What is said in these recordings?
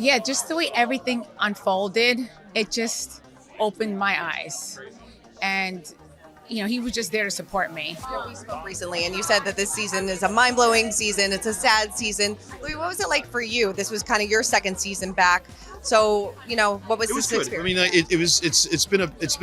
Yeah, just the way everything unfolded, it just opened my eyes. And, he was just there to support me. We spoke recently, and you said that this season is a mind-blowing season. It's a sad season. Louis, what was it like for you? This was kind of your second season back. So, what was It was this good. experience? I mean, it's been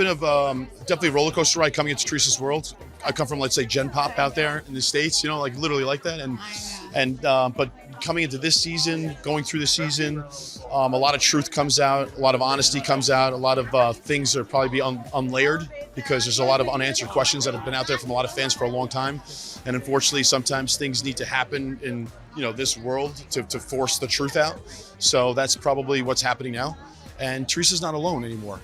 a definitely a roller coaster ride coming into Teresa's world. I come from, let's say, Gen Pop out there in the States, like literally like that, but coming into this season, going through the season, a lot of truth comes out, a lot of honesty comes out, a lot of things are probably be unlayered because there's a lot of unanswered questions that have been out there from a lot of fans for a long time, and unfortunately, sometimes things need to happen in this world to force the truth out. So that's probably what's happening now, and Teresa's not alone anymore.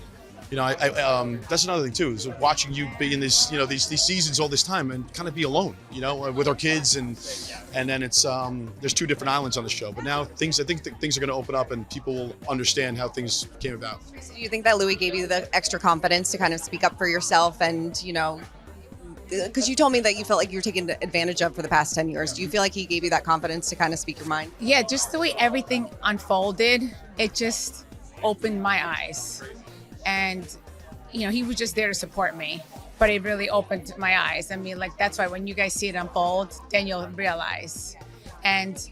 That's another thing too, is watching you be in this, these seasons all this time and kind of be alone, with our kids, and then it's there's two different islands on the show. But now I think things are going to open up and people will understand how things came about. So do you think that Louis gave you the extra confidence to kind of speak up for yourself and, because you told me that you felt like you were taken advantage of for the past 10 years. Do you feel like he gave you that confidence to kind of speak your mind? Yeah, just the way everything unfolded, it just opened my eyes. And, he was just there to support me, but it really opened my eyes. I mean, that's why when you guys see it unfold, then you'll realize. And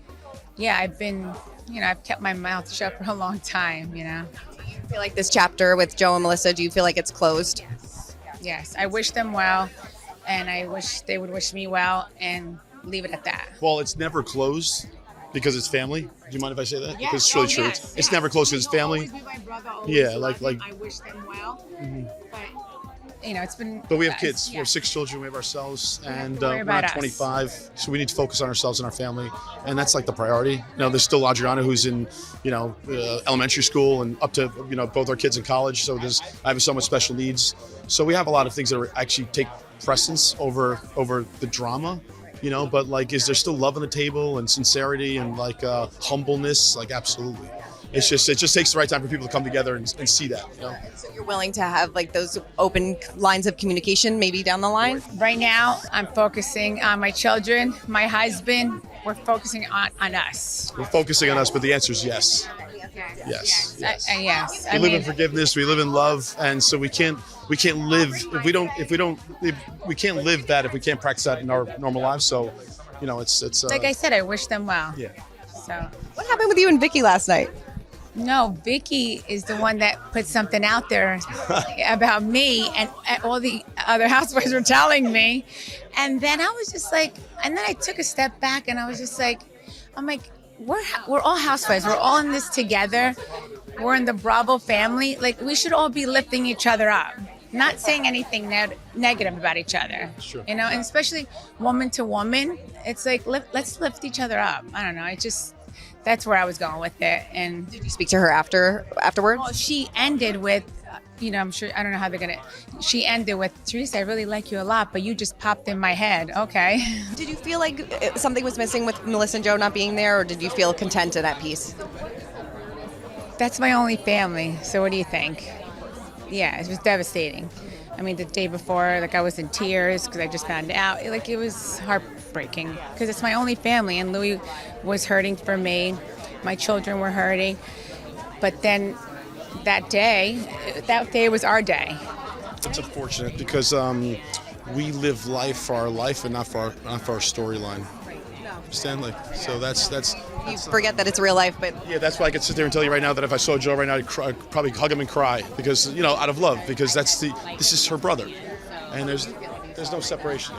yeah, I've kept my mouth shut for a long time, Do you feel like this chapter with Joe and Melissa, do you feel like it's closed? Yes. I wish them well, and I wish they would wish me well and leave it at that. Well, it's never closed because it's family. Do you mind if I say that? Yes. Because it's really true. Yes. It's never closed because it's family. Yeah, like I wish them well, but it's been. But we have kids. Yeah. We have 6 children. We have ourselves, and worry we're about not us. 25, so we need to focus on ourselves and our family, and that's like the priority. There's still Adriana who's in, elementary school, and up to both our kids in college. So I have someone with special needs. So we have a lot of things that are actually take precedence over the drama. But is there still love on the table and sincerity and humbleness? Absolutely. It just takes the right time for people to come together and see that. So you're willing to have those open lines of communication maybe down the line? Right now, I'm focusing on my children, my husband. We're focusing on us. We're focusing on us, but the answer is yes. Yes. Yes. We live in forgiveness. We live in love, and so we can't live we can't live that if we can't practice that in our normal lives. So, it's like I said, I wish them well. Yeah. So. What happened with you and Vicki last night? No, Vicki is the one that put something out there about me, and all the other housewives were telling me. And then I was just like, and then I took a step back and I was just like, we're all housewives. We're all in this together. We're in the Bravo family. We should all be lifting each other up. Not saying anything negative about each other. Sure. And especially woman to woman. It's let's lift each other up. I don't know. That's where I was going with it. And did you speak to her afterwards? Well, she ended with, I'm sure, I don't know how they're she ended with, Teresa, I really like you a lot, but you just popped in my head. Okay. Did you feel like something was missing with Melissa and Joe not being there, or did you feel content in that piece? That's my only family. So what do you think? Yeah, it was devastating. I mean, the day before, I was in tears because I just found out. It was heartbreaking because it's my only family, and Louis was hurting for me. My children were hurting. But then that day was our day. It's unfortunate because we live life for our life and not for our storyline. Understand? So that's. You forget that it's real life, but yeah, that's why I could sit there and tell you right now that if I saw Joe right now, I'd probably hug him and cry because out of love, because this is her brother, and there's no separation.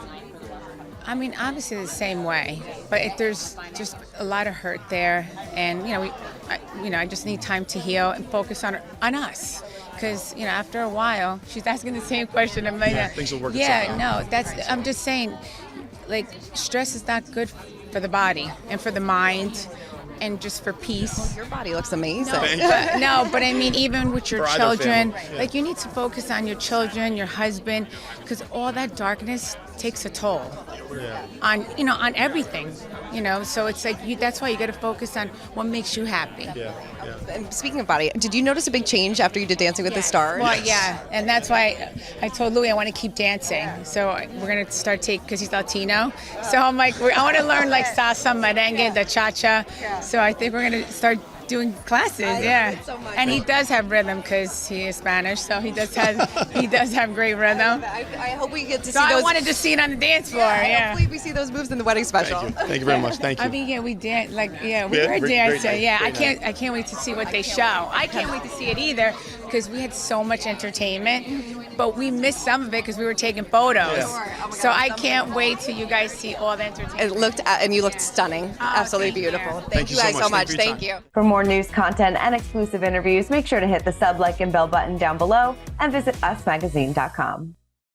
I mean, obviously the same way, but there's just a lot of hurt there, and I just need time to heal and focus on us. Because after a while, she's asking the same question. I'm like, things will work. Yeah, no, I'm just saying, stress is not good for the body and for the mind and just for peace. Well, your body looks amazing. But I mean, even with your children, you need to focus on your children, your husband, because all that darkness takes a toll on everything. So it's that's why you got to focus on what makes you happy. Yeah. And speaking of body, did you notice a big change after you did Dancing with the Stars? Well, yeah, and that's why I told Louis I want to keep dancing. So we're gonna start because he's Latino. So I'm I want to learn salsa, merengue, the cha-cha. So I think we're gonna start doing classes. Yeah, it so much. and he does have rhythm because he is Spanish, so he does have great rhythm. I hope we get to see So I those. wanted to see it on the dance floor. Yeah. Hopefully we see those moves in the wedding special. Thank you very much. Thank you. I mean, yeah, we dance we Yeah, were great dancing. night, Yeah, great I can't wait to see what they show. I can't wait to see it either because we had so much entertainment, but we missed some of it because we were taking photos. Yeah. So I can't wait till you guys see all the entertainment. And you looked stunning. Absolutely thank you. beautiful. Thank you you so guys much. so much. Thank you for your Thank you. For more news, content, and exclusive interviews, make sure to hit the sub, like, and bell button down below and visit usmagazine.com.